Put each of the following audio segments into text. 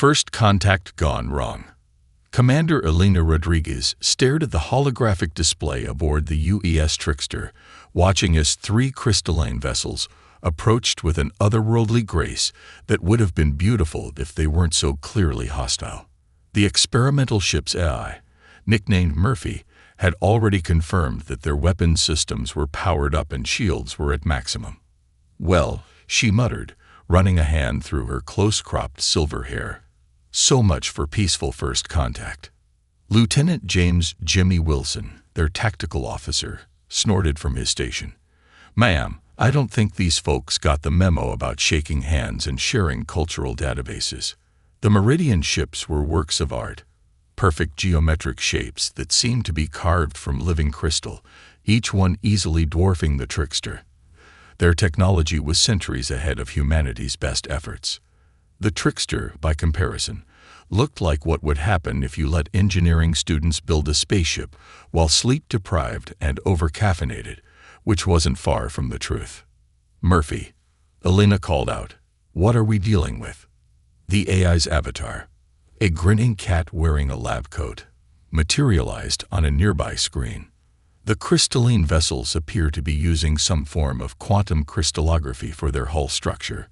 First contact gone wrong. Commander Elena Rodriguez stared at the holographic display aboard the UES Trickster, watching as three crystalline vessels approached with an otherworldly grace that would have been beautiful if they weren't so clearly hostile. The experimental ship's AI, nicknamed Murphy, had already confirmed that their weapon systems were powered up and shields were at maximum. "Well," she muttered, running a hand through her close-cropped silver hair. "So much for peaceful first contact." Lieutenant James "Jimmy" Wilson, their tactical officer, snorted from his station. "Ma'am, I don't think these folks got the memo about shaking hands and sharing cultural databases. The Meridian ships were works of art, perfect geometric shapes that seemed to be carved from living crystal, each one easily dwarfing the Trickster. Their technology was centuries ahead of humanity's best efforts. The Trickster, by comparison, looked like what would happen if you let engineering students build a spaceship while sleep-deprived and over-caffeinated, which wasn't far from the truth. "Murphy," Elena called out, "what are we dealing with?" The AI's avatar, a grinning cat wearing a lab coat, materialized on a nearby screen. The crystalline vessels appear to be using some form of quantum crystallography for their hull structure.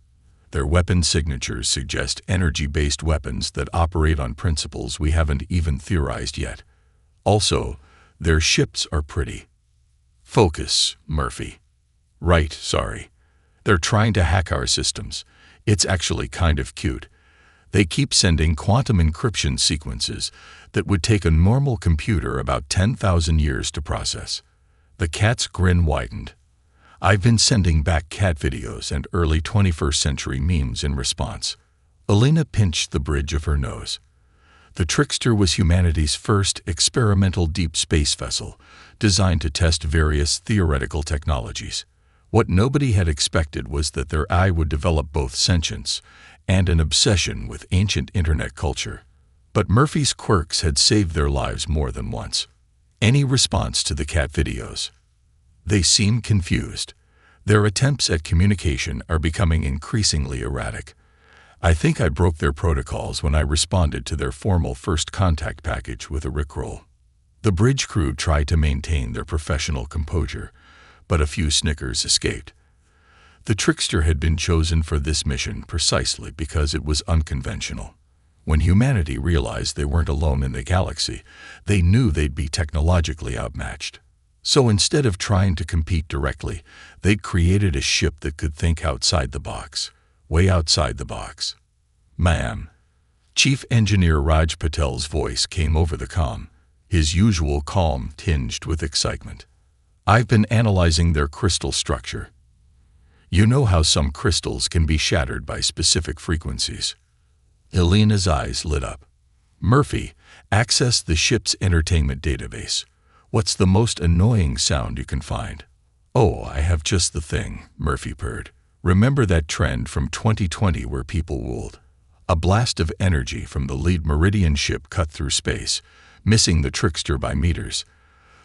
Their weapon signatures suggest energy-based weapons that operate on principles we haven't even theorized yet. Also, their ships are pretty. "Focus, Murphy." "Right, sorry. They're trying to hack our systems. It's actually kind of cute. They keep sending quantum encryption sequences that would take a normal computer about 10,000 years to process." The cat's grin widened. "I've been sending back cat videos and early 21st century memes in response." Elena pinched the bridge of her nose. The Trickster was humanity's first experimental deep space vessel, designed to test various theoretical technologies. What nobody had expected was that their AI would develop both sentience and an obsession with ancient internet culture. But Murphy's quirks had saved their lives more than once. Any response to the cat videos? They seem confused. Their attempts at communication are becoming increasingly erratic. I think I broke their protocols when I responded to their formal first contact package with a rickroll. The bridge crew tried to maintain their professional composure, but a few snickers escaped. The Trickster had been chosen for this mission precisely because it was unconventional. When humanity realized they weren't alone in the galaxy, they knew they'd be technologically outmatched. So instead of trying to compete directly, they'd created a ship that could think outside the box, way outside the box. "Ma'am." Chief Engineer Raj Patel's voice came over the comm, his usual calm tinged with excitement. "I've been analyzing their crystal structure. You know how some crystals can be shattered by specific frequencies." Elena's eyes lit up. "Murphy, access the ship's entertainment database. What's the most annoying sound you can find?" "Oh, I have just the thing," Murphy purred. "Remember that trend from 2020 where people wooled? A blast of energy from the lead Meridian ship cut through space, missing the Trickster by meters.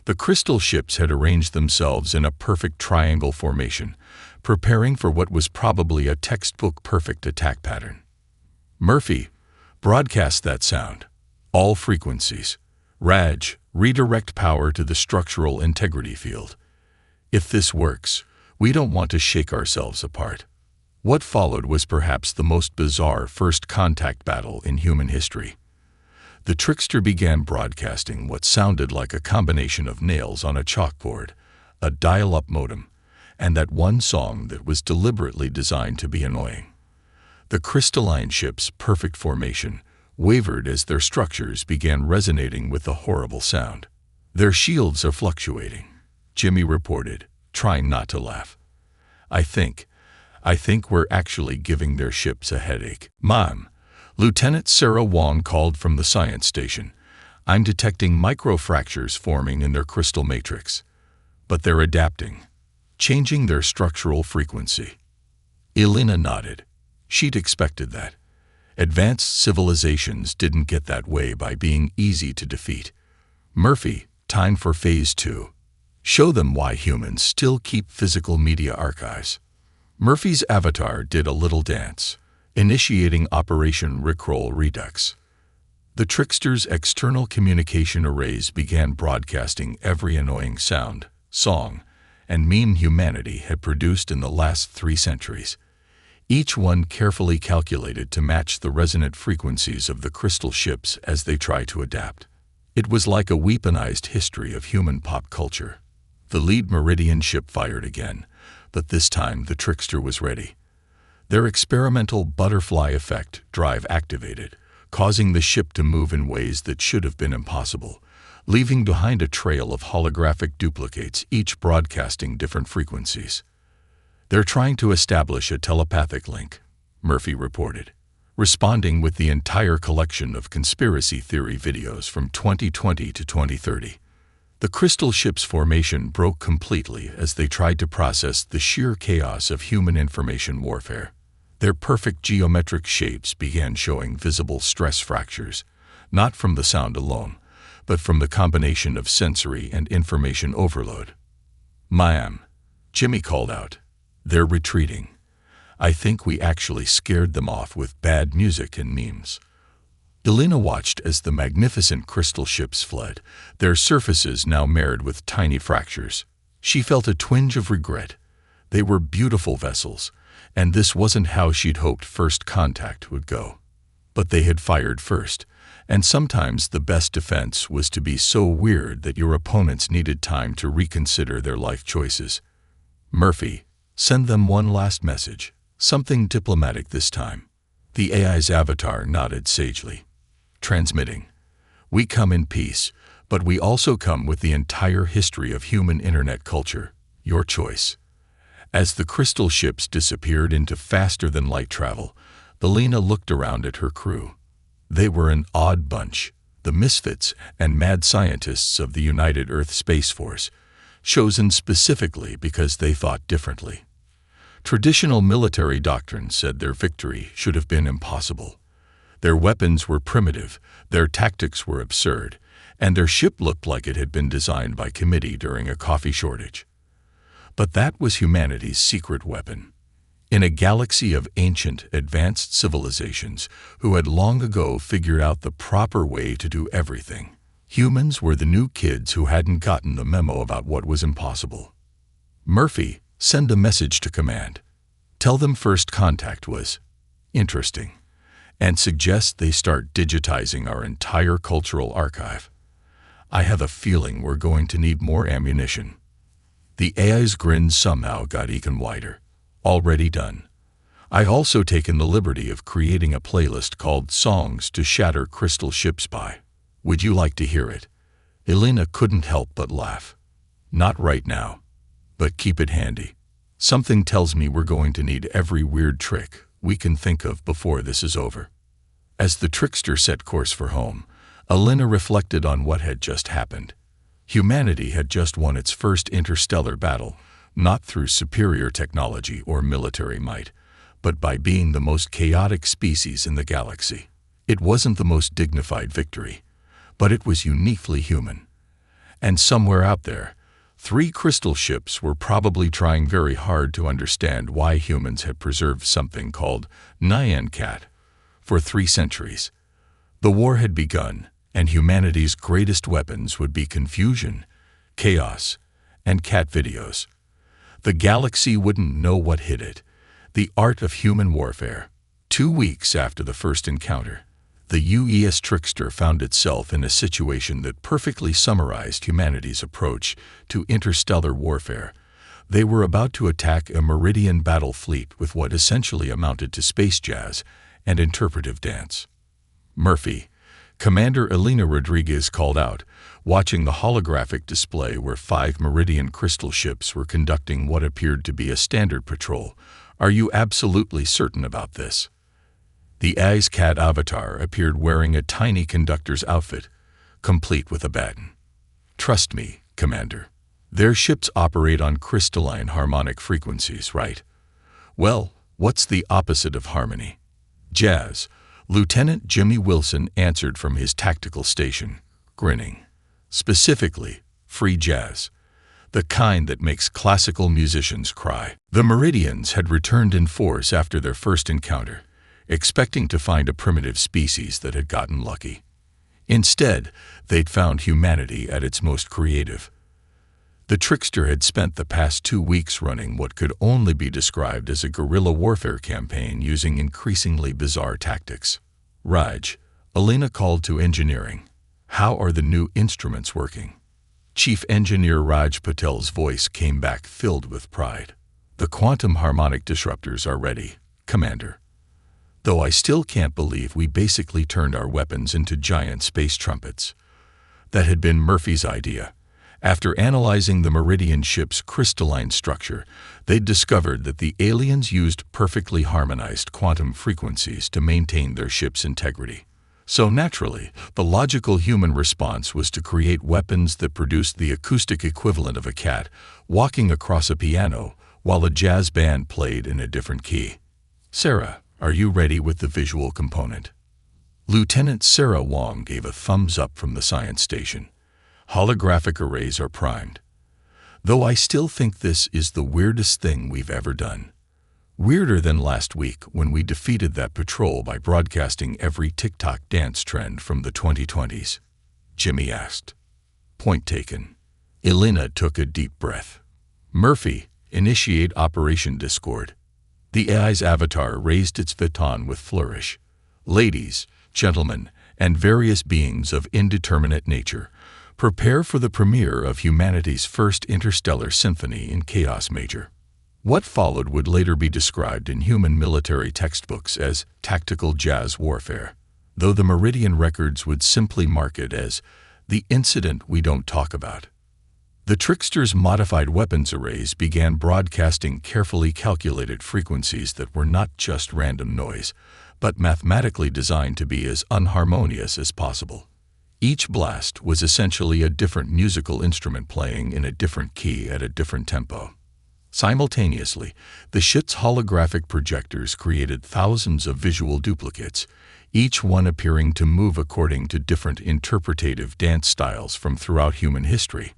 The crystal ships had arranged themselves in a perfect triangle formation, preparing for what was probably a textbook-perfect attack pattern. Murphy, broadcast that sound. All frequencies. Raj, redirect power to the structural integrity field. If this works, we don't want to shake ourselves apart." What followed was perhaps the most bizarre first contact battle in human history. The Trickster began broadcasting what sounded like a combination of nails on a chalkboard, a dial-up modem, and that one song that was deliberately designed to be annoying. The crystalline ship's perfect formation wavered as their structures began resonating with the horrible sound. "Their shields are fluctuating," Jimmy reported, trying not to laugh. I think we're actually giving their ships a headache." "Ma'am," Lieutenant Sarah Wong called from the science station, "I'm detecting microfractures forming in their crystal matrix. But they're adapting, changing their structural frequency." Elena nodded. She'd expected that. Advanced civilizations didn't get that way by being easy to defeat. "Murphy, time for Phase 2. Show them why humans still keep physical media archives." Murphy's avatar did a little dance, initiating Operation Rickroll Redux. The trickster's external communication arrays began broadcasting every annoying sound, song, and meme humanity had produced in the last 3 centuries, each one carefully calculated to match the resonant frequencies of the crystal ships as they try to adapt. It was like a weaponized history of human pop culture. The lead Meridian ship fired again, but this time the trickster was ready. Their experimental butterfly effect drive activated, causing the ship to move in ways that should have been impossible, leaving behind a trail of holographic duplicates, each broadcasting different frequencies. "They're trying to establish a telepathic link," Murphy reported, responding with the entire collection of conspiracy theory videos from 2020 to 2030. The crystal ship's formation broke completely as they tried to process the sheer chaos of human information warfare. Their perfect geometric shapes began showing visible stress fractures, not from the sound alone, but from the combination of sensory and information overload. "Ma'am," Jimmy called out. "They're retreating. I think we actually scared them off with bad music and memes." Elena watched as the magnificent crystal ships fled, their surfaces now marred with tiny fractures. She felt a twinge of regret. They were beautiful vessels, and this wasn't how she'd hoped first contact would go. But they had fired first, and sometimes the best defense was to be so weird that your opponents needed time to reconsider their life choices. "Murphy, send them one last message, something diplomatic this time." The AI's avatar nodded sagely. "Transmitting. We come in peace, but we also come with the entire history of human internet culture. Your choice." As the crystal ships disappeared into faster-than-light travel, Elena looked around at her crew. They were an odd bunch, the misfits and mad scientists of the United Earth Space Force, chosen specifically because they thought differently. Traditional military doctrine said their victory should have been impossible. Their weapons were primitive, their tactics were absurd, and their ship looked like it had been designed by committee during a coffee shortage. But that was humanity's secret weapon. In a galaxy of ancient, advanced civilizations who had long ago figured out the proper way to do everything, humans were the new kids who hadn't gotten the memo about what was impossible. "Murphy, send a message to command. Tell them first contact was interesting, and suggest they start digitizing our entire cultural archive. I have a feeling we're going to need more ammunition." The AI's grin somehow got even wider. "Already done. I also taken the liberty of creating a playlist called Songs to Shatter Crystal Ships by. Would you like to hear it?" Elena couldn't help but laugh. "Not right now. But keep it handy. Something tells me we're going to need every weird trick we can think of before this is over." As the trickster set course for home, Elena reflected on what had just happened. Humanity had just won its first interstellar battle, not through superior technology or military might, but by being the most chaotic species in the galaxy. It wasn't the most dignified victory, but it was uniquely human. And somewhere out there, 3 crystal ships were probably trying very hard to understand why humans had preserved something called Nyan Cat for 3 centuries. The war had begun, and humanity's greatest weapons would be confusion, chaos, and cat videos. The galaxy wouldn't know what hit it. The art of human warfare. 2 weeks after the first encounter, the UES trickster found itself in a situation that perfectly summarized humanity's approach to interstellar warfare. They were about to attack a Meridian battle fleet with what essentially amounted to space jazz and interpretive dance. "Murphy," Commander Elena Rodriguez called out, watching the holographic display where 5 Meridian crystal ships were conducting what appeared to be a standard patrol. "Are you absolutely certain about this?" The AI's cat avatar appeared wearing a tiny conductor's outfit, complete with a baton. "Trust me, Commander. Their ships operate on crystalline harmonic frequencies, right?" "Well, what's the opposite of harmony?" "Jazz," Lieutenant Jimmy Wilson answered from his tactical station, grinning. "Specifically, free jazz. The kind that makes classical musicians cry." The Meridians had returned in force after their first encounter, expecting to find a primitive species that had gotten lucky. Instead, they'd found humanity at its most creative. The trickster had spent the past 2 weeks running what could only be described as a guerrilla warfare campaign using increasingly bizarre tactics. Raj, Elena called to engineering. How are the new instruments working? Chief Engineer Raj Patel's voice came back filled with pride. The quantum harmonic disruptors are ready, Commander. Though I still can't believe we basically turned our weapons into giant space trumpets. That had been Murphy's idea. After analyzing the Meridian ship's crystalline structure, they'd discovered that the aliens used perfectly harmonized quantum frequencies to maintain their ship's integrity. So naturally, the logical human response was to create weapons that produced the acoustic equivalent of a cat walking across a piano while a jazz band played in a different key. Sarah, are you ready with the visual component? Lieutenant Sarah Wong gave a thumbs up from the science station. Holographic arrays are primed. Though I still think this is the weirdest thing we've ever done. Weirder than last week when we defeated that patrol by broadcasting every TikTok dance trend from the 2020s. Jimmy asked. Point taken. Elena took a deep breath. Murphy, initiate Operation Discord. The AI's avatar raised its baton with flourish. Ladies, gentlemen, and various beings of indeterminate nature, prepare for the premiere of humanity's first interstellar symphony in Chaos Major. What followed would later be described in human military textbooks as tactical jazz warfare, though the Meridian records would simply mark it as the incident we don't talk about. The trickster's modified weapons arrays began broadcasting carefully calculated frequencies that were not just random noise, but mathematically designed to be as unharmonious as possible. Each blast was essentially a different musical instrument playing in a different key at a different tempo. Simultaneously, the ship's holographic projectors created thousands of visual duplicates, each one appearing to move according to different interpretative dance styles from throughout human history.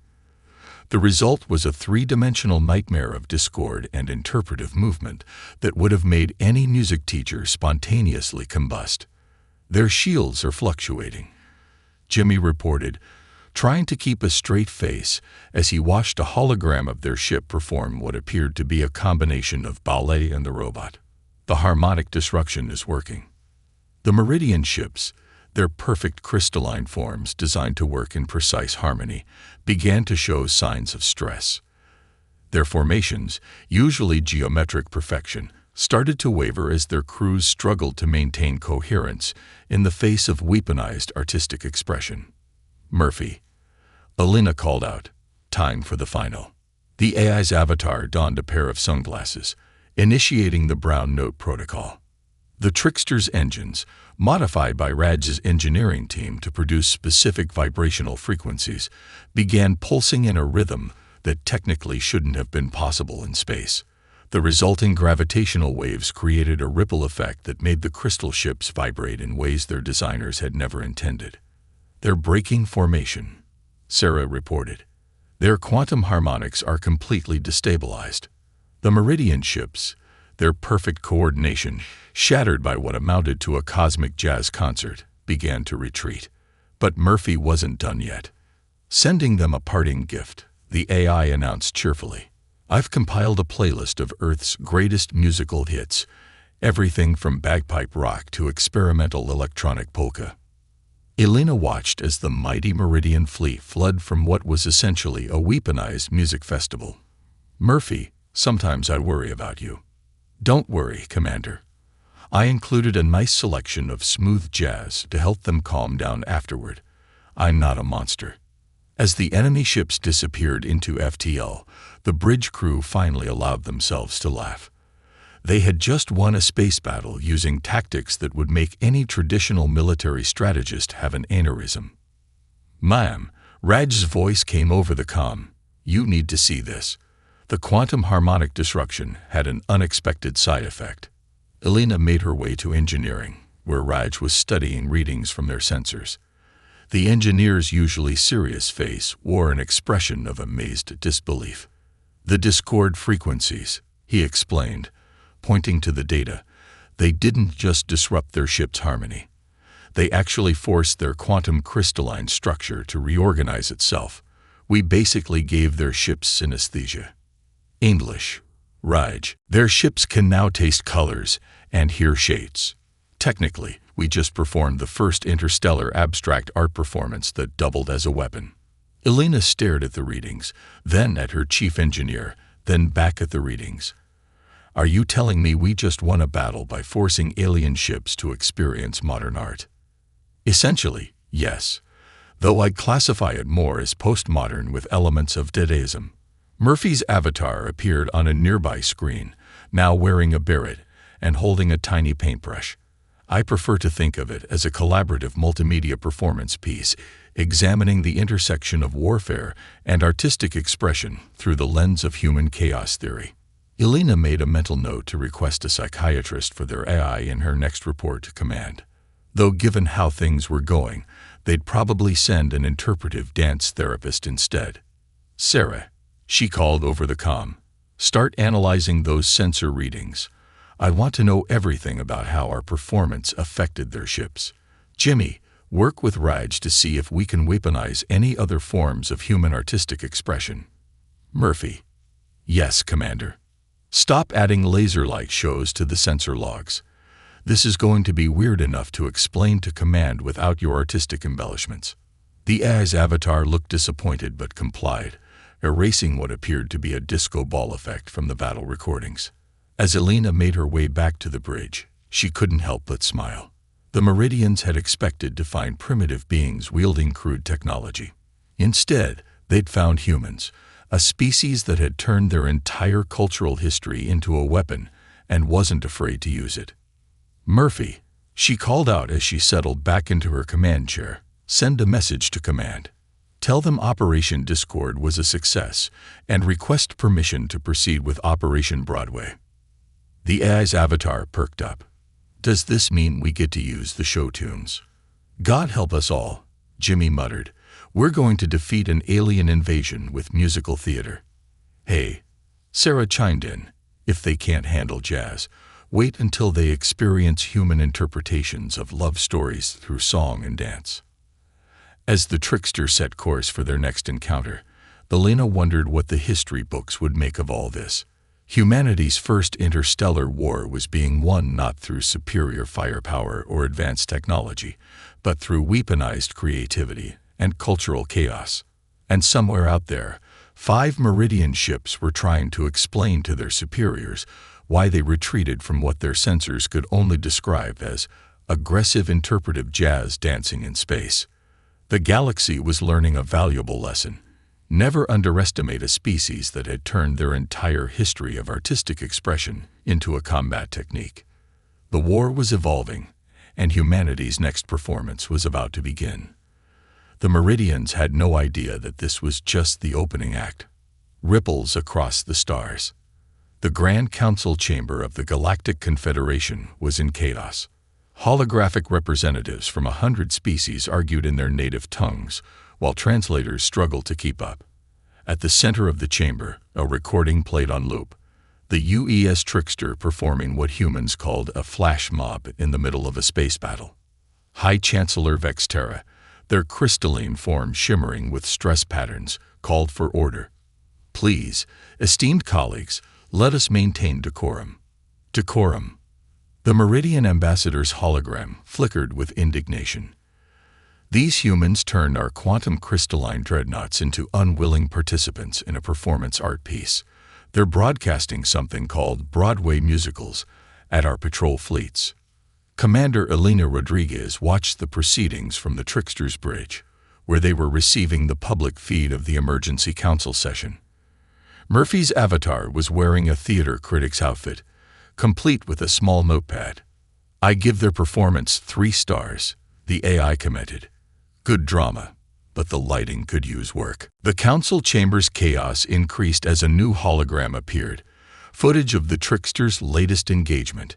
The result was a three-dimensional nightmare of discord and interpretive movement that would have made any music teacher spontaneously combust. Their shields are fluctuating, Jimmy reported, trying to keep a straight face as he watched a hologram of their ship perform what appeared to be a combination of ballet and the robot. The harmonic disruption is working. The Meridian ships, their perfect crystalline forms designed to work in precise harmony, began to show signs of stress. Their formations, usually geometric perfection, started to waver as their crews struggled to maintain coherence in the face of weaponized artistic expression. Murphy. Elena called out, time for the final. The AI's avatar donned a pair of sunglasses, initiating the brown note protocol. The trickster's engines, modified by Raj's engineering team to produce specific vibrational frequencies, began pulsing in a rhythm that technically shouldn't have been possible in space. The resulting gravitational waves created a ripple effect that made the crystal ships vibrate in ways their designers had never intended. They're breaking formation, Sarah reported. Their quantum harmonics are completely destabilized. The Meridian ships, their perfect coordination, shattered by what amounted to a cosmic jazz concert, began to retreat. But Murphy wasn't done yet. Sending them a parting gift, the AI announced cheerfully. I've compiled a playlist of Earth's greatest musical hits, everything from bagpipe rock to experimental electronic polka. Elena watched as the mighty Meridian fleet fled from what was essentially a weaponized music festival. Murphy, sometimes I worry about you. Don't worry, Commander. I included a nice selection of smooth jazz to help them calm down afterward. I'm not a monster. As the enemy ships disappeared into FTL, the bridge crew finally allowed themselves to laugh. They had just won a space battle using tactics that would make any traditional military strategist have an aneurysm. Ma'am, Raj's voice came over the comm. You need to see this. The quantum harmonic disruption had an unexpected side effect. Elena made her way to engineering, where Raj was studying readings from their sensors. The engineer's usually serious face wore an expression of amazed disbelief. The discord frequencies, he explained, pointing to the data. They didn't just disrupt their ship's harmony. They actually forced their quantum crystalline structure to reorganize itself. We basically gave their ships synesthesia. English. Raj. Their ships can now taste colors and hear shades. Technically, we just performed the first interstellar abstract art performance that doubled as a weapon. Elena stared at the readings, then at her chief engineer, then back at the readings. Are you telling me we just won a battle by forcing alien ships to experience modern art? Essentially, yes, though I'd classify it more as postmodern with elements of Dadaism. Murphy's avatar appeared on a nearby screen, now wearing a beret and holding a tiny paintbrush. I prefer to think of it as a collaborative multimedia performance piece, examining the intersection of warfare and artistic expression through the lens of human chaos theory. Elena made a mental note to request a psychiatrist for their AI in her next report to command. Though given how things were going, they'd probably send an interpretive dance therapist instead. Sarah, she called over the comm, start analyzing those sensor readings. I want to know everything about how our performance affected their ships. Jimmy, work with Raj to see if we can weaponize any other forms of human artistic expression. Murphy. Yes, Commander. Stop adding laser-like shows to the sensor logs. This is going to be weird enough to explain to Command without your artistic embellishments. The AI's avatar looked disappointed but complied, erasing what appeared to be a disco ball effect from the battle recordings. As Elena made her way back to the bridge, she couldn't help but smile. The Meridians had expected to find primitive beings wielding crude technology. Instead, they'd found humans, a species that had turned their entire cultural history into a weapon and wasn't afraid to use it. Murphy, she called out as she settled back into her command chair, send a message to Command. Tell them Operation Discord was a success and request permission to proceed with Operation Broadway. The AI's avatar perked up. Does this mean we get to use the show tunes? God help us all, Jimmy muttered. We're going to defeat an alien invasion with musical theater. Hey, Sarah chimed in. If they can't handle jazz, wait until they experience human interpretations of love stories through song and dance. As the trickster set course for their next encounter, Elena wondered what the history books would make of all this. Humanity's first interstellar war was being won not through superior firepower or advanced technology, but through weaponized creativity and cultural chaos. And somewhere out there, 5 Meridian ships were trying to explain to their superiors why they retreated from what their sensors could only describe as aggressive interpretive jazz dancing in space. The galaxy was learning a valuable lesson. Never underestimate a species that had turned their entire history of artistic expression into a combat technique. The war was evolving, and humanity's next performance was about to begin. The Meridians had no idea that this was just the opening act. Ripples across the stars. The Grand Council chamber of the Galactic Confederation was in chaos. Holographic representatives from 100 species argued in their native tongues, while translators struggled to keep up. At the center of the chamber, a recording played on loop. The UES trickster performing what humans called a flash mob in the middle of a space battle. High Chancellor Vexterra, their crystalline form shimmering with stress patterns, called for order. Please, esteemed colleagues, let us maintain decorum. Decorum. The Meridian ambassador's hologram flickered with indignation. These humans turned our quantum crystalline dreadnoughts into unwilling participants in a performance art piece. They're broadcasting something called Broadway musicals at our patrol fleets. Commander Elena Rodriguez watched the proceedings from the Trickster's Bridge, where they were receiving the public feed of the emergency council session. Murphy's avatar was wearing a theater critic's outfit, complete with a small notepad. I give their performance 3 stars, the AI commented. Good drama, but the lighting could use work. The council chamber's chaos increased as a new hologram appeared, footage of the trickster's latest engagement.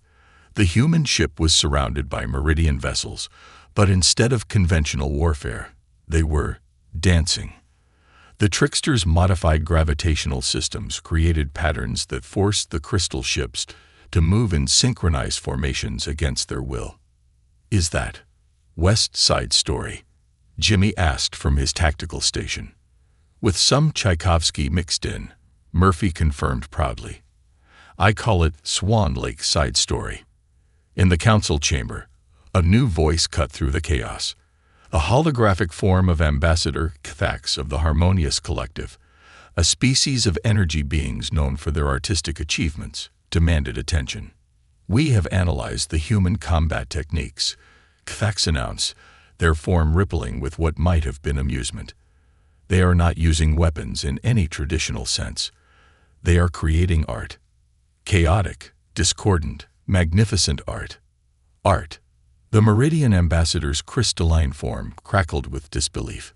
The human ship was surrounded by Meridian vessels, but instead of conventional warfare, they were dancing. The trickster's modified gravitational systems created patterns that forced the crystal ships to move in synchronized formations against their will. "Is that West Side Story?" Jimmy asked from his tactical station. With some Tchaikovsky mixed in, Murphy confirmed proudly. "I call it Swan Lake Side Story." In the council chamber, a new voice cut through the chaos. A holographic form of Ambassador Kthax of the Harmonious Collective, a species of energy beings known for their artistic achievements, demanded attention. "We have analyzed the human combat techniques," Kthax announced, their form rippling with what might have been amusement. "They are not using weapons in any traditional sense. They are creating art. Chaotic, discordant, magnificent art. Art." The Meridian Ambassador's crystalline form crackled with disbelief.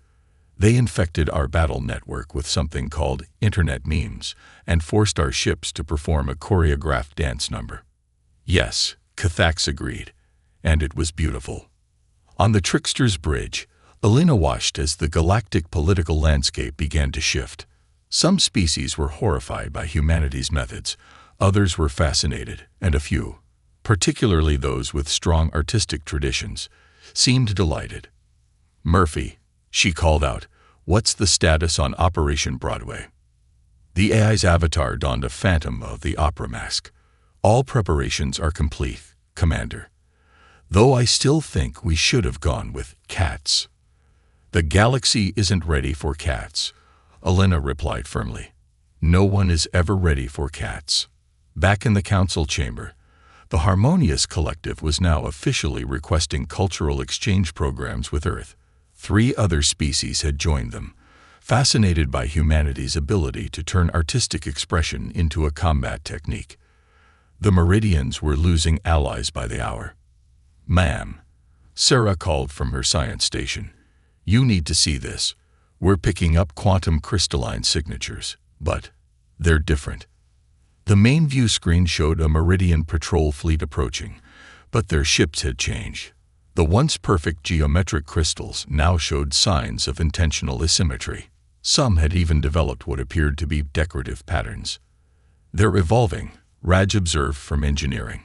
"They infected our battle network with something called Internet memes and forced our ships to perform a choreographed dance number." "Yes," Kthax agreed, "and it was beautiful." On the Trickster's bridge, Alina watched as the galactic political landscape began to shift. Some species were horrified by humanity's methods, others were fascinated, and a few, particularly those with strong artistic traditions, seemed delighted. "Murphy," she called out, "what's the status on Operation Broadway?" The AI's avatar donned a Phantom of the Opera mask. "All preparations are complete, Commander. Though I still think we should have gone with cats." "The galaxy isn't ready for cats," Alina replied firmly. "No one is ever ready for cats." Back in the council chamber, the Harmonious Collective was now officially requesting cultural exchange programs with Earth. 3 other species had joined them, fascinated by humanity's ability to turn artistic expression into a combat technique. The Meridians were losing allies by the hour. "Ma'am," Sarah called from her science station, "you need to see this. We're picking up quantum crystalline signatures, but they're different." The main view screen showed a Meridian patrol fleet approaching, but their ships had changed. The once perfect geometric crystals now showed signs of intentional asymmetry. Some had even developed what appeared to be decorative patterns. "They're evolving," Raj observed from engineering.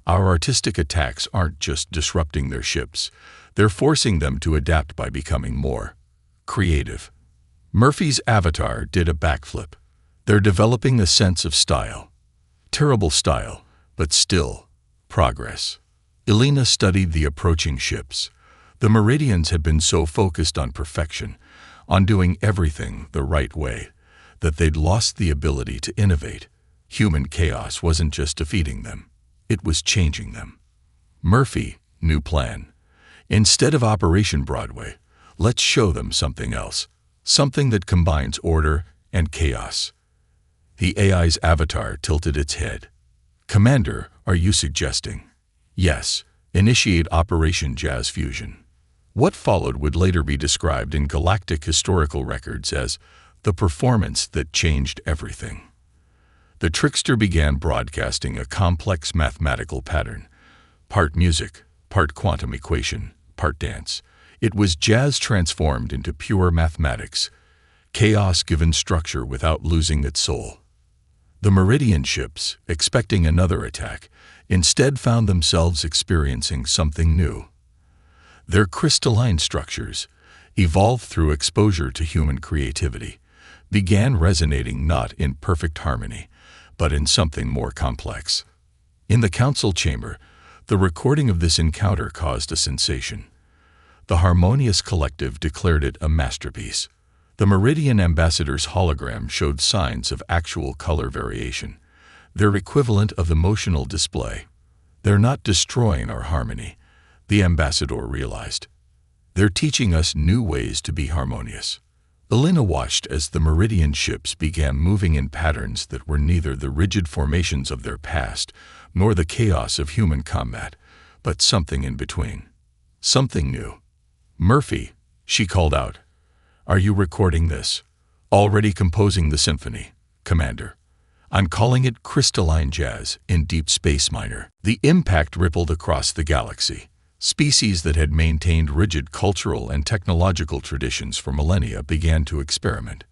"Our artistic attacks aren't just disrupting their ships, they're forcing them to adapt by becoming more creative." Murphy's avatar did a backflip. "They're developing a sense of style. Terrible style, but still progress." Alina studied the approaching ships. The Meridians had been so focused on perfection, on doing everything the right way, that they'd lost the ability to innovate. Human chaos wasn't just defeating them, it was changing them. "Murphy, new plan. Instead of Operation Broadway, let's show them something else, something that combines order and chaos." The AI's avatar tilted its head. "Commander, are you suggesting?" "Yes, initiate Operation Jazz Fusion." What followed would later be described in galactic historical records as the performance that changed everything. The Trickster began broadcasting a complex mathematical pattern, part music, part quantum equation, part dance. It was jazz transformed into pure mathematics, chaos given structure without losing its soul. The Meridian ships, expecting another attack, instead found themselves experiencing something new. Their crystalline structures, evolved through exposure to human creativity, began resonating not in perfect harmony, but in something more complex. In the council chamber, the recording of this encounter caused a sensation. The Harmonious Collective declared it a masterpiece. The Meridian Ambassador's hologram showed signs of actual color variation, their equivalent of emotional display. "They're not destroying our harmony," the Ambassador realized. "They're teaching us new ways to be harmonious." Alina watched as the Meridian ships began moving in patterns that were neither the rigid formations of their past nor the chaos of human combat, but something in between. Something new. "Murphy," she called out, "are you recording this?" "Already composing the symphony, Commander. I'm calling it crystalline jazz in deep space minor." The impact rippled across the galaxy. Species that had maintained rigid cultural and technological traditions for millennia began to experiment.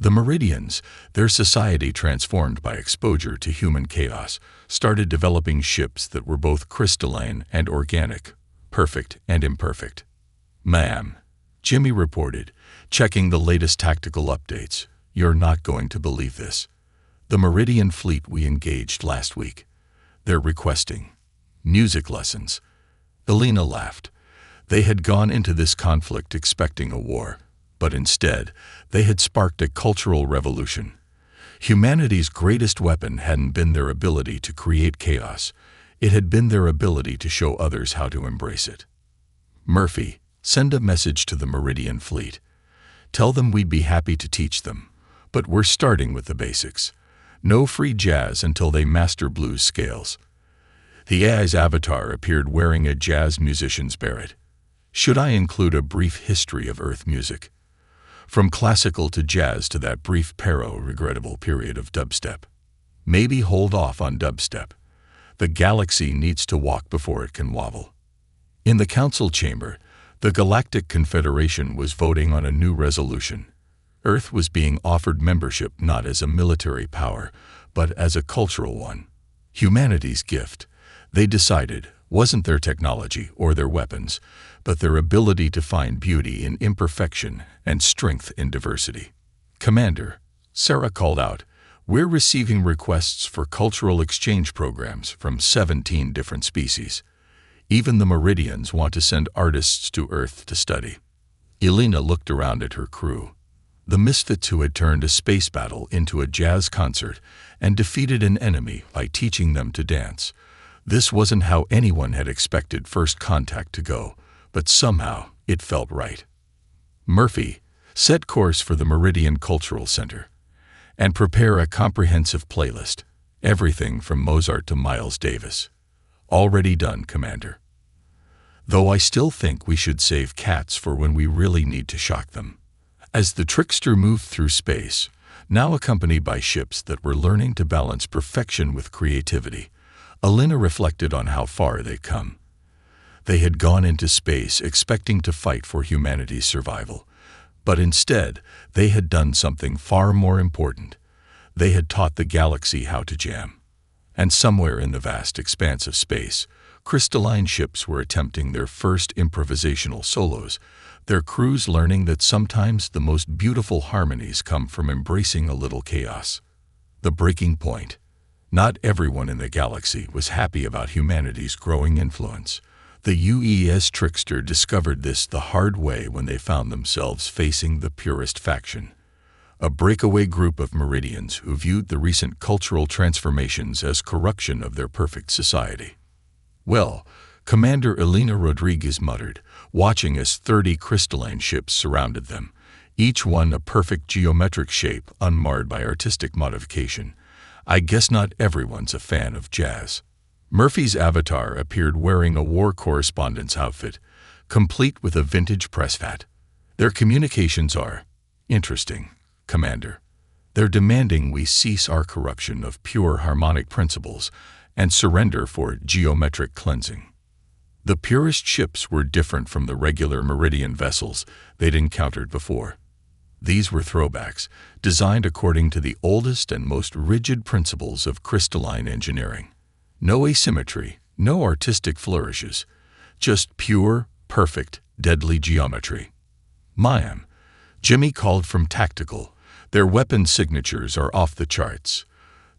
The Meridians, their society transformed by exposure to human chaos, started developing ships that were both crystalline and organic, perfect and imperfect. "Ma'am," Jimmy reported, checking the latest tactical updates. "You're not going to believe this. The Meridian fleet we engaged last week. They're requesting music lessons." Elena laughed. They had gone into this conflict expecting a war, but instead, they had sparked a cultural revolution. Humanity's greatest weapon hadn't been their ability to create chaos. It had been their ability to show others how to embrace it. "Murphy, send a message to the Meridian fleet. Tell them we'd be happy to teach them, but we're starting with the basics. No free jazz until they master blues scales." The AI's avatar appeared wearing a jazz musician's beret. "Should I include a brief history of Earth music? From classical to jazz to that brief regrettable period of dubstep. Maybe hold off on dubstep. The galaxy needs to walk before it can wobble." In the council chamber, the Galactic Confederation was voting on a new resolution. Earth was being offered membership not as a military power, but as a cultural one. Humanity's gift, they decided, wasn't their technology or their weapons, but their ability to find beauty in imperfection and strength in diversity. "Commander," Sarah called out, "we're receiving requests for cultural exchange programs from 17 different species. Even the Meridians want to send artists to Earth to study." Elena looked around at her crew. The misfits who had turned a space battle into a jazz concert and defeated an enemy by teaching them to dance. This wasn't how anyone had expected First Contact to go, but somehow it felt right. "Murphy, set course for the Meridian Cultural Center and prepare a comprehensive playlist, everything from Mozart to Miles Davis." "Already done, Commander. Though I still think we should save cats for when we really need to shock them." As the trickster moved through space, now accompanied by ships that were learning to balance perfection with creativity, Elena reflected on how far they'd come. They had gone into space expecting to fight for humanity's survival, but instead they had done something far more important. They had taught the galaxy how to jam. And somewhere in the vast expanse of space, crystalline ships were attempting their first improvisational solos, their crews learning that sometimes the most beautiful harmonies come from embracing a little chaos. The breaking point. Not everyone in the galaxy was happy about humanity's growing influence. The UES trickster discovered this the hard way when they found themselves facing the purist faction, a breakaway group of Meridians who viewed the recent cultural transformations as corruption of their perfect society. "Well," Commander Elena Rodriguez muttered, watching as 30 crystalline ships surrounded them, each one a perfect geometric shape unmarred by artistic modification. "I guess not everyone's a fan of jazz." Murphy's avatar appeared wearing a war correspondent's outfit, complete with a vintage press hat. "Their communications are interesting, Commander. They're demanding we cease our corruption of pure harmonic principles and surrender for geometric cleansing." The purest ships were different from the regular Meridian vessels they'd encountered before. These were throwbacks, designed according to the oldest and most rigid principles of crystalline engineering. No asymmetry, no artistic flourishes, just pure, perfect, deadly geometry. "Ma'am," Jimmy called from Tactical, "their weapon signatures are off the charts.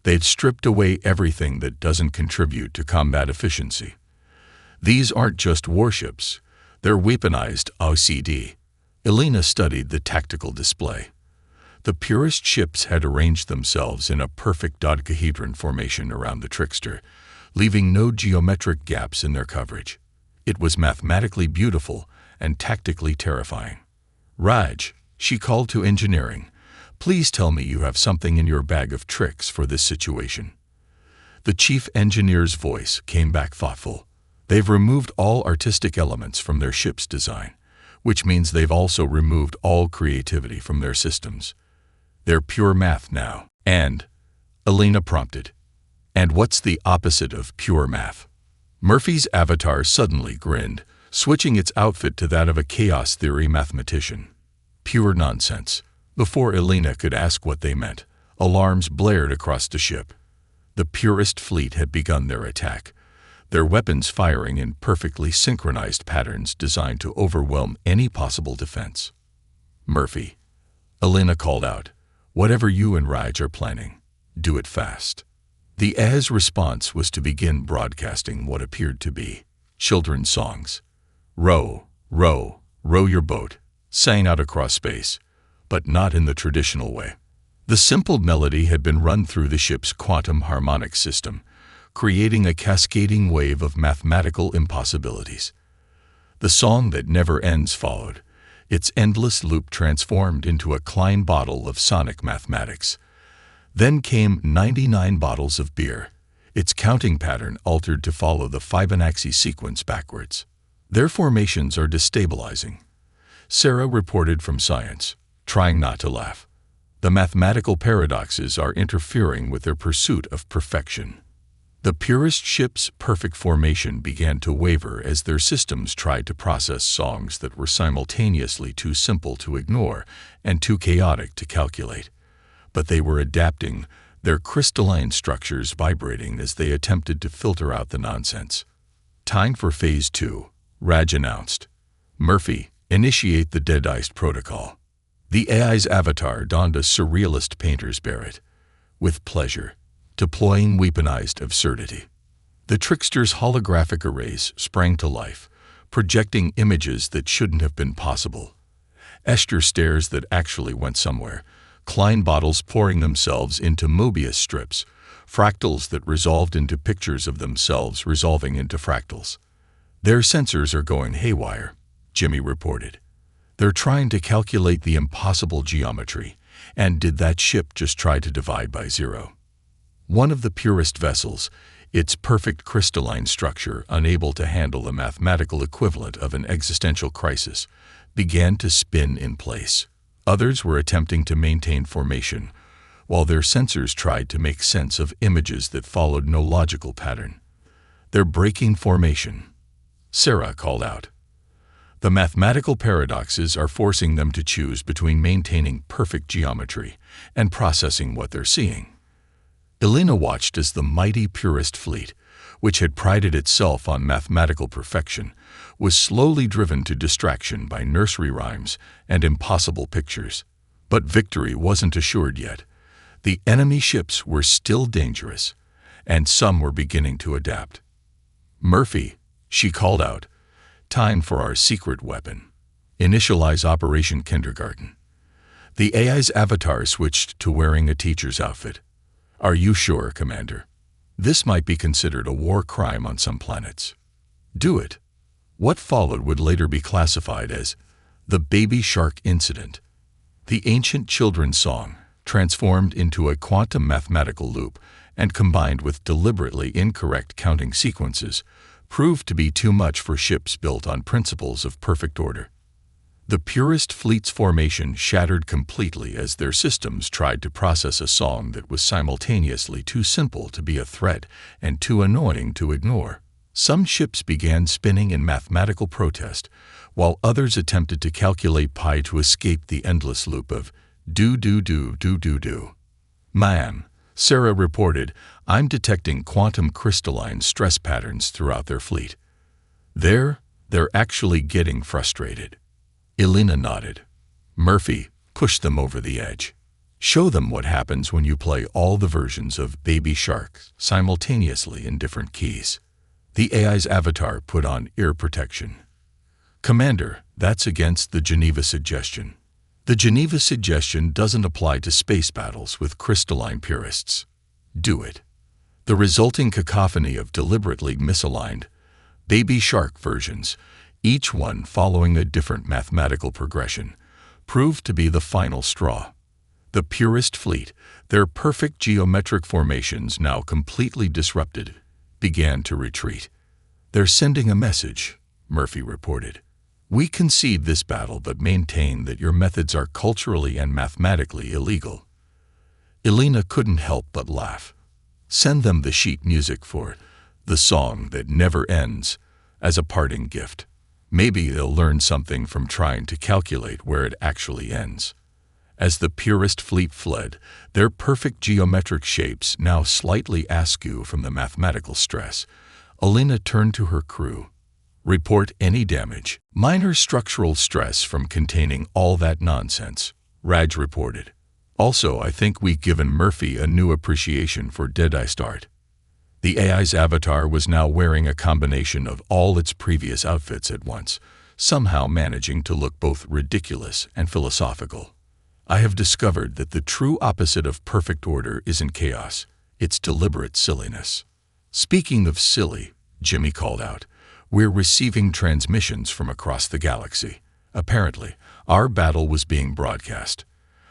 They'd stripped away everything that doesn't contribute to combat efficiency. These aren't just warships, they're weaponized OCD." Elena studied the tactical display. The purest ships had arranged themselves in a perfect dodecahedron formation around the trickster, leaving no geometric gaps in their coverage. It was mathematically beautiful and tactically terrifying. "Raj," she called to engineering, "please tell me you have something in your bag of tricks for this situation." The chief engineer's voice came back thoughtful. "They've removed all artistic elements from their ship's design, which means they've also removed all creativity from their systems. They're pure math now." "And?" Elena prompted. "And what's the opposite of pure math?" Murphy's avatar suddenly grinned, switching its outfit to that of a chaos theory mathematician. "Pure nonsense. Before Elena could ask what they meant, alarms blared across the ship. The purest fleet had begun their attack, their weapons firing in perfectly synchronized patterns designed to overwhelm any possible defense. "Murphy," Elena called out, "whatever you and Raj are planning, do it fast." The AI's response was to begin broadcasting what appeared to be children's songs. "Row, row, row your boat," sang out across space, but not in the traditional way. The simple melody had been run through the ship's quantum harmonic system, creating a cascading wave of mathematical impossibilities. The song that never ends followed, its endless loop transformed into a Klein bottle of sonic mathematics. Then came 99 bottles of beer, its counting pattern altered to follow the Fibonacci sequence backwards. "Their formations are destabilizing," Sarah reported from science, trying not to laugh. "The mathematical paradoxes are interfering with their pursuit of perfection." The purest ship's perfect formation began to waver as their systems tried to process songs that were simultaneously too simple to ignore and too chaotic to calculate. But they were adapting, their crystalline structures vibrating as they attempted to filter out the nonsense. "Time for Phase 2, Raj announced. "Murphy, initiate the dead-iced protocol." The AI's avatar donned a surrealist painter's beret. "With pleasure," deploying weaponized absurdity. The trickster's holographic arrays sprang to life, projecting images that shouldn't have been possible. Escher stairs that actually went somewhere, Klein bottles pouring themselves into Mobius strips, fractals that resolved into pictures of themselves resolving into fractals. "Their sensors are going haywire," Jimmy reported. "They're trying to calculate the impossible geometry, and did that ship just try to divide by zero?" One of the purest vessels, its perfect crystalline structure unable to handle the mathematical equivalent of an existential crisis, began to spin in place. Others were attempting to maintain formation, while their sensors tried to make sense of images that followed no logical pattern. "They're breaking formation," Sarah called out. "The mathematical paradoxes are forcing them to choose between maintaining perfect geometry and processing what they're seeing." Elena watched as the mighty purist fleet, which had prided itself on mathematical perfection, was slowly driven to distraction by nursery rhymes and impossible pictures. But victory wasn't assured yet. The enemy ships were still dangerous, and some were beginning to adapt. "Murphy," she called out, "time for our secret weapon. Initialize Operation Kindergarten." The AI's avatar switched to wearing a teacher's outfit. "Are you sure, Commander? This might be considered a war crime on some planets." "Do it." What followed would later be classified as the Baby Shark Incident. The ancient children's song, transformed into a quantum mathematical loop and combined with deliberately incorrect counting sequences, proved to be too much for ships built on principles of perfect order. The purest fleet's formation shattered completely as their systems tried to process a song that was simultaneously too simple to be a threat and too annoying to ignore. Some ships began spinning in mathematical protest, while others attempted to calculate pi to escape the endless loop of do. "Ma'am," Sarah reported, "I'm detecting quantum crystalline stress patterns throughout their fleet." They're actually getting frustrated." Elena nodded. "Murphy, push them over the edge. Show them what happens when you play all the versions of Baby Shark simultaneously in different keys." The AI's avatar put on ear protection. "Commander, that's against the Geneva Suggestion." "The Geneva Suggestion doesn't apply to space battles with crystalline purists." "Do it." The resulting cacophony of deliberately misaligned Baby Shark versions, each one following a different mathematical progression, proved to be the final straw. The purest fleet, their perfect geometric formations now completely disrupted, began to retreat. "They're sending a message," Murphy reported. "We concede this battle but maintain that your methods are culturally and mathematically illegal." Elena couldn't help but laugh. "Send them the sheet music for The Song That Never Ends as a parting gift. Maybe they'll learn something from trying to calculate where it actually ends." As the purest fleet fled, their perfect geometric shapes now slightly askew from the mathematical stress, Elena turned to her crew. "Report any damage. Minor structural stress from containing all that nonsense," Raj reported. "Also, I think we've given Murphy a new appreciation for Deadeye Start." The AI's avatar was now wearing a combination of all its previous outfits at once, somehow managing to look both ridiculous and philosophical. "I have discovered that the true opposite of perfect order isn't chaos, it's deliberate silliness." "Speaking of silly," Jimmy called out, "we're receiving transmissions from across the galaxy. Apparently, our battle was being broadcast.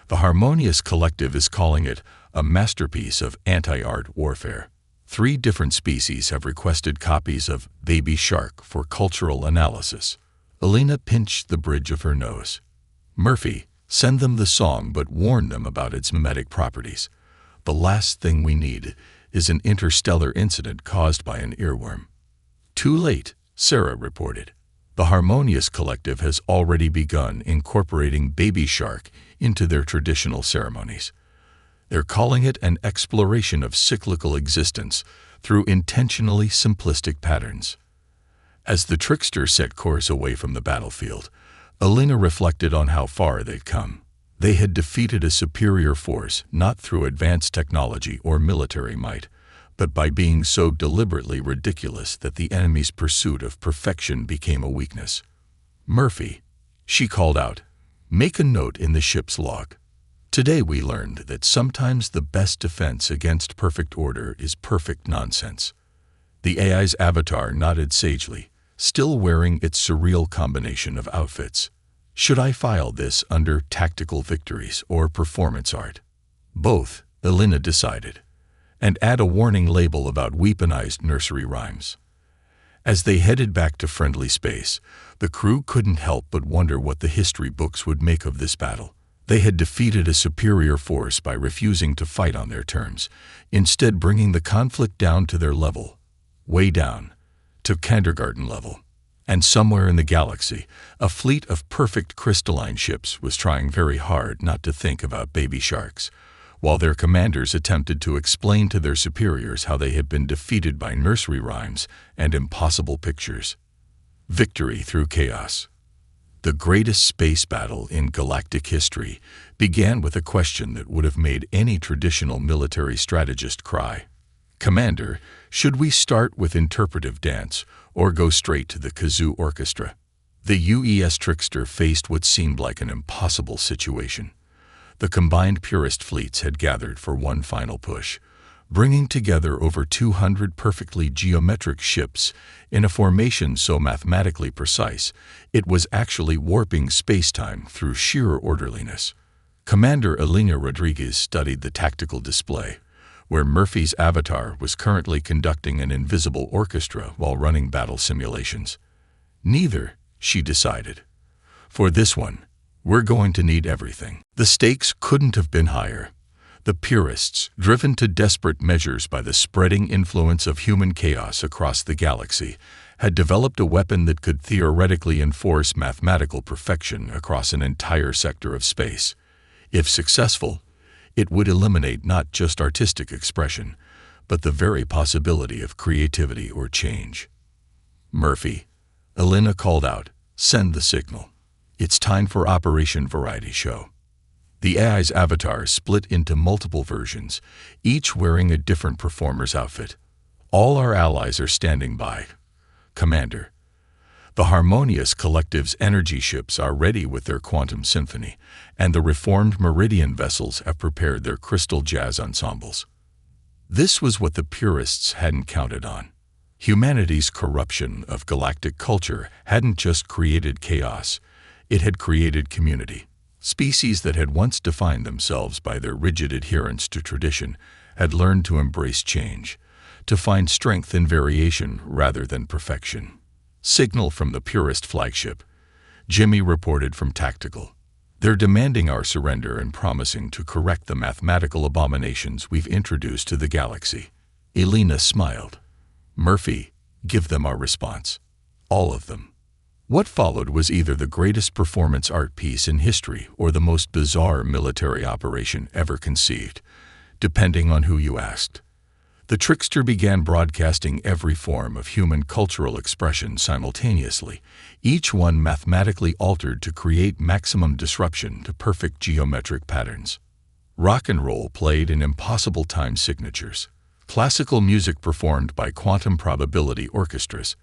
The Harmonious Collective is calling it a masterpiece of anti-art warfare. 3 different species have requested copies of Baby Shark for cultural analysis." Elena pinched the bridge of her nose. "Murphy, send them the song but warn them about its mimetic properties. The last thing we need is an interstellar incident caused by an earworm." "Too late," Sarah reported. "The Harmonious Collective has already begun incorporating Baby Shark into their traditional ceremonies. They're calling it an exploration of cyclical existence through intentionally simplistic patterns." As the trickster set course away from the battlefield, Elena reflected on how far they'd come. They had defeated a superior force not through advanced technology or military might, but by being so deliberately ridiculous that the enemy's pursuit of perfection became a weakness. "Murphy," she called out, "make a note in the ship's log. Today we learned that sometimes the best defense against perfect order is perfect nonsense." The AI's avatar nodded sagely, still wearing its surreal combination of outfits. "Should I file this under tactical victories or performance art?" "Both," Elena decided, "and add a warning label about weaponized nursery rhymes." As they headed back to friendly space, the crew couldn't help but wonder what the history books would make of this battle. They had defeated a superior force by refusing to fight on their terms, instead bringing the conflict down to their level. Way down, to kindergarten level. And somewhere in the galaxy, a fleet of perfect crystalline ships was trying very hard not to think about baby sharks, while their commanders attempted to explain to their superiors how they had been defeated by nursery rhymes and impossible pictures. Victory through chaos. The greatest space battle in galactic history began with a question that would have made any traditional military strategist cry. "Commander, should we start with interpretive dance or go straight to the kazoo orchestra?" The UES trickster faced what seemed like an impossible situation. The combined purist fleets had gathered for one final push, bringing together over 200 perfectly geometric ships in a formation so mathematically precise it was actually warping spacetime through sheer orderliness. Commander Elena Rodriguez studied the tactical display, where Murphy's avatar was currently conducting an invisible orchestra while running battle simulations. Neither, she decided. For this one, we're going to need everything. The stakes couldn't have been higher. The purists, driven to desperate measures by the spreading influence of human chaos across the galaxy, had developed a weapon that could theoretically enforce mathematical perfection across an entire sector of space. If successful, it would eliminate not just artistic expression, but the very possibility of creativity or change. "Murphy," Elena called out, "send the signal. It's time for Operation Variety Show." The AI's avatar split into multiple versions, each wearing a different performer's outfit. "All our allies are standing by, Commander. The Harmonious Collective's energy ships are ready with their quantum symphony, and the reformed Meridian vessels have prepared their crystal jazz ensembles." This was what the purists hadn't counted on. Humanity's corruption of galactic culture hadn't just created chaos, it had created community. Species that had once defined themselves by their rigid adherence to tradition had learned to embrace change, to find strength in variation rather than perfection. "Signal from the purist flagship," Jimmy reported from Tactical. "They're demanding our surrender and promising to correct the mathematical abominations we've introduced to the galaxy." Elena smiled. "Murphy, give them our response. All of them. What followed was either the greatest performance art piece in history or the most bizarre military operation ever conceived, depending on who you asked. The trickster began broadcasting every form of human cultural expression simultaneously, each one mathematically altered to create maximum disruption to perfect geometric patterns. Rock and roll played in impossible time signatures. Classical music performed by quantum probability orchestras.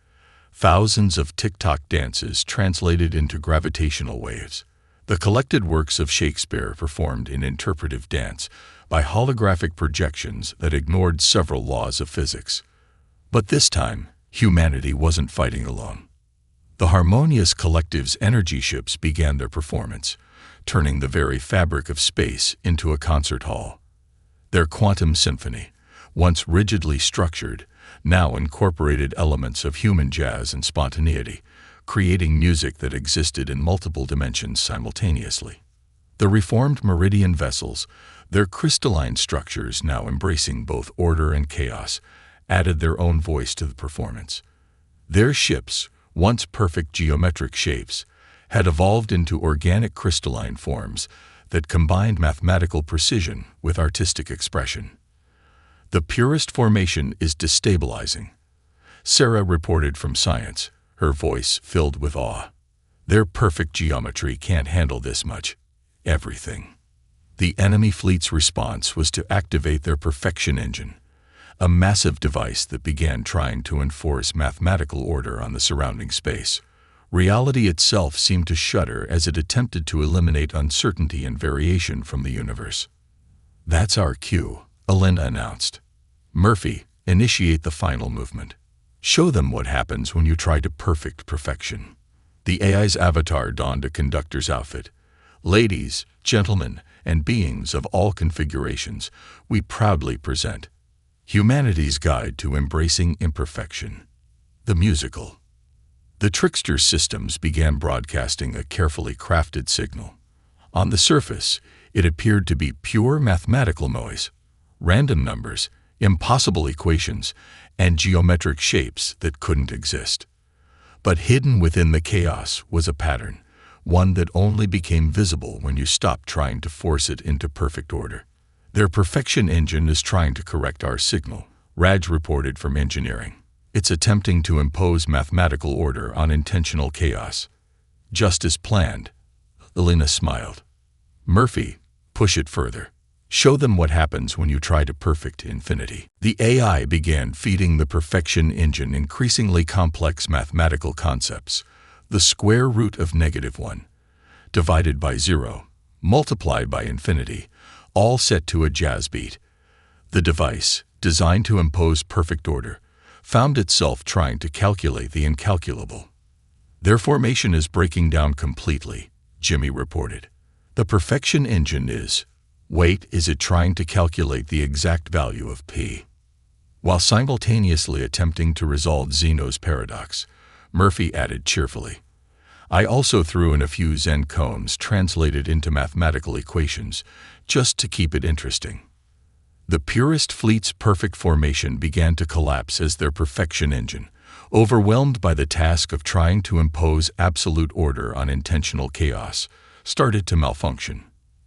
Thousands of tick-tock dances translated into gravitational waves. The collected works of Shakespeare performed in interpretive dance by holographic projections that ignored several laws of physics. But this time, humanity wasn't fighting alone. The harmonious collective's energy ships began their performance, turning the very fabric of space into a concert hall. Their quantum symphony, once rigidly structured, now incorporated elements of human jazz and spontaneity, creating music that existed in multiple dimensions simultaneously. The reformed Meridian vessels, their crystalline structures now embracing both order and chaos, added their own voice to the performance. Their ships, once perfect geometric shapes, had evolved into organic crystalline forms that combined mathematical precision with artistic expression. The purest formation is destabilizing, Sarah reported from Science, her voice filled with awe. Their perfect geometry can't handle this much. Everything. The enemy fleet's response was to activate their perfection engine, a massive device that began trying to enforce mathematical order on the surrounding space. Reality itself seemed to shudder as it attempted to eliminate uncertainty and variation from the universe. "That's our cue," Elena announced. "Murphy, initiate the final movement. Show them what happens when you try to perfect perfection." The AI's avatar donned a conductor's outfit. "Ladies, gentlemen, and beings of all configurations, we proudly present Humanity's Guide to Embracing Imperfection, the musical." The trickster's systems began broadcasting a carefully crafted signal. On the surface, it appeared to be pure mathematical noise, random numbers, impossible equations, and geometric shapes that couldn't exist. But hidden within the chaos was a pattern, one that only became visible when you stopped trying to force it into perfect order. "Their perfection engine is trying to correct our signal," Raj reported from engineering. "It's attempting to impose mathematical order on intentional chaos." "Just as planned," Elena smiled. "Murphy, push it further. Show them what happens when you try to perfect infinity." The AI began feeding the perfection engine increasingly complex mathematical concepts. The square root of -1, divided by 0, multiplied by infinity, all set to a jazz beat. The device, designed to impose perfect order, found itself trying to calculate the incalculable. "Their formation is breaking down completely," Jimmy reported. "The perfection engine is it trying to calculate the exact value of p?" While simultaneously attempting to resolve Zeno's paradox, Murphy added cheerfully, "I also threw in a few Zen koans translated into mathematical equations, just to keep it interesting." The purest fleet's perfect formation began to collapse as their perfection engine, overwhelmed by the task of trying to impose absolute order on intentional chaos, started to malfunction.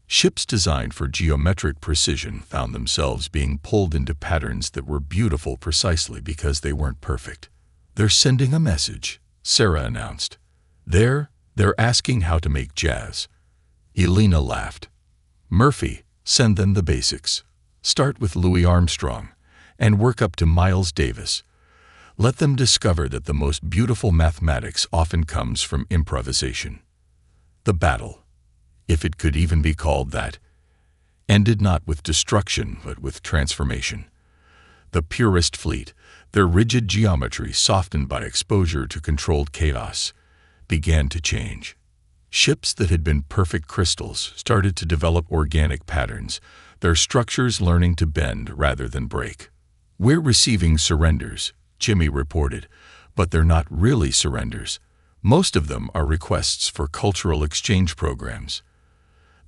Ships designed for geometric precision found themselves being pulled into patterns that were beautiful precisely because they weren't perfect. "They're sending a message," Sarah announced. They're asking how to make jazz." Elena laughed. "Murphy, send them the basics. Start with Louis Armstrong and work up to Miles Davis. Let them discover that the most beautiful mathematics often comes from improvisation." The battle, if it could even be called that, ended not with destruction but with transformation. The purest fleet, their rigid geometry softened by exposure to controlled chaos, began to change. Ships that had been perfect crystals started to develop organic patterns, their structures learning to bend rather than break. "We're receiving surrenders," Jimmy reported, "but they're not really surrenders. Most of them are requests for cultural exchange programs.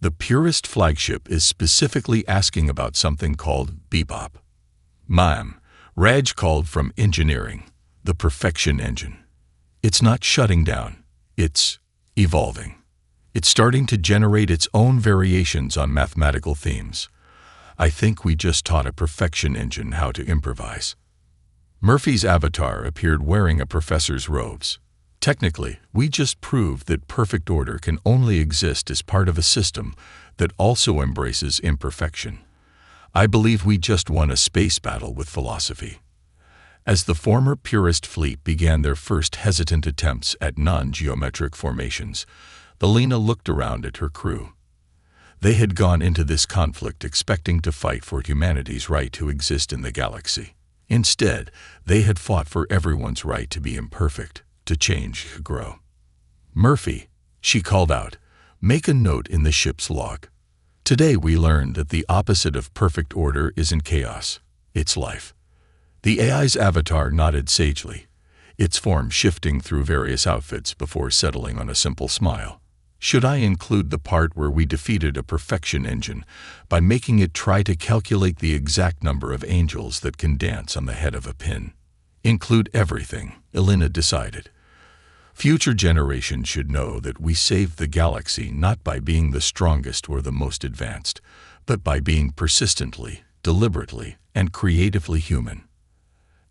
The purest flagship is specifically asking about something called bebop." "Ma'am," Raj called from engineering, "the perfection engine. It's not shutting down, It's evolving. It's starting to generate its own variations on mathematical themes. I think we just taught a perfection engine how to improvise. Murphy's avatar appeared wearing a professor's robes. Technically, we just proved that perfect order can only exist as part of a system that also embraces imperfection. I believe we just won a space battle with philosophy. As the former purist fleet began their first hesitant attempts at non-geometric formations, Elena looked around at her crew. They had gone into this conflict expecting to fight for humanity's right to exist in the galaxy. Instead, they had fought for everyone's right to be imperfect, to change, to grow. "Murphy," she called out, "make a note in the ship's log. Today we learned that the opposite of perfect order isn't chaos, it's life." The AI's avatar nodded sagely, its form shifting through various outfits before settling on a simple smile. "Should I include the part where we defeated a perfection engine by making it try to calculate the exact number of angels that can dance on the head of a pin?" "Include everything," Elena decided. "Future generations should know that we saved the galaxy not by being the strongest or the most advanced, but by being persistently, deliberately, and creatively human."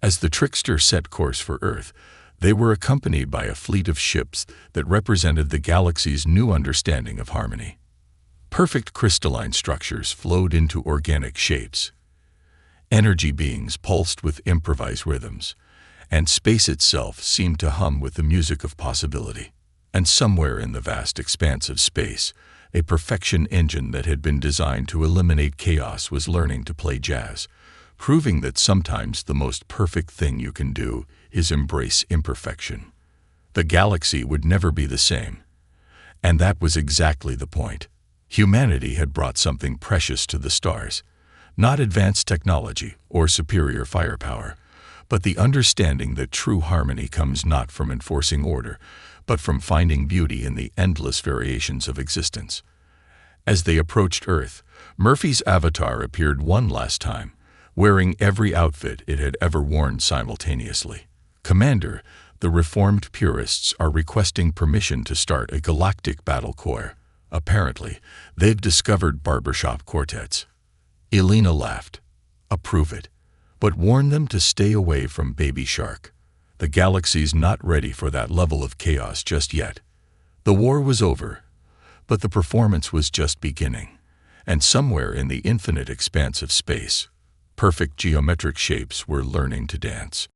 As the trickster set course for Earth, they were accompanied by a fleet of ships that represented the galaxy's new understanding of harmony. Perfect crystalline structures flowed into organic shapes. Energy beings pulsed with improvised rhythms, and space itself seemed to hum with the music of possibility. And somewhere in the vast expanse of space, a perfection engine that had been designed to eliminate chaos was learning to play jazz, proving that sometimes the most perfect thing you can do is embrace imperfection. The galaxy would never be the same. And that was exactly the point. Humanity had brought something precious to the stars, not advanced technology or superior firepower, but the understanding that true harmony comes not from enforcing order, but from finding beauty in the endless variations of existence. As they approached Earth, Murphy's avatar appeared one last time, wearing every outfit it had ever worn simultaneously. "Commander, the reformed purists are requesting permission to start a galactic battle choir. Apparently, they've discovered barbershop quartets." Elena laughed. "Approve it. But warn them to stay away from Baby Shark. The galaxy's not ready for that level of chaos just yet." The war was over, but the performance was just beginning. And somewhere in the infinite expanse of space, perfect geometric shapes were learning to dance.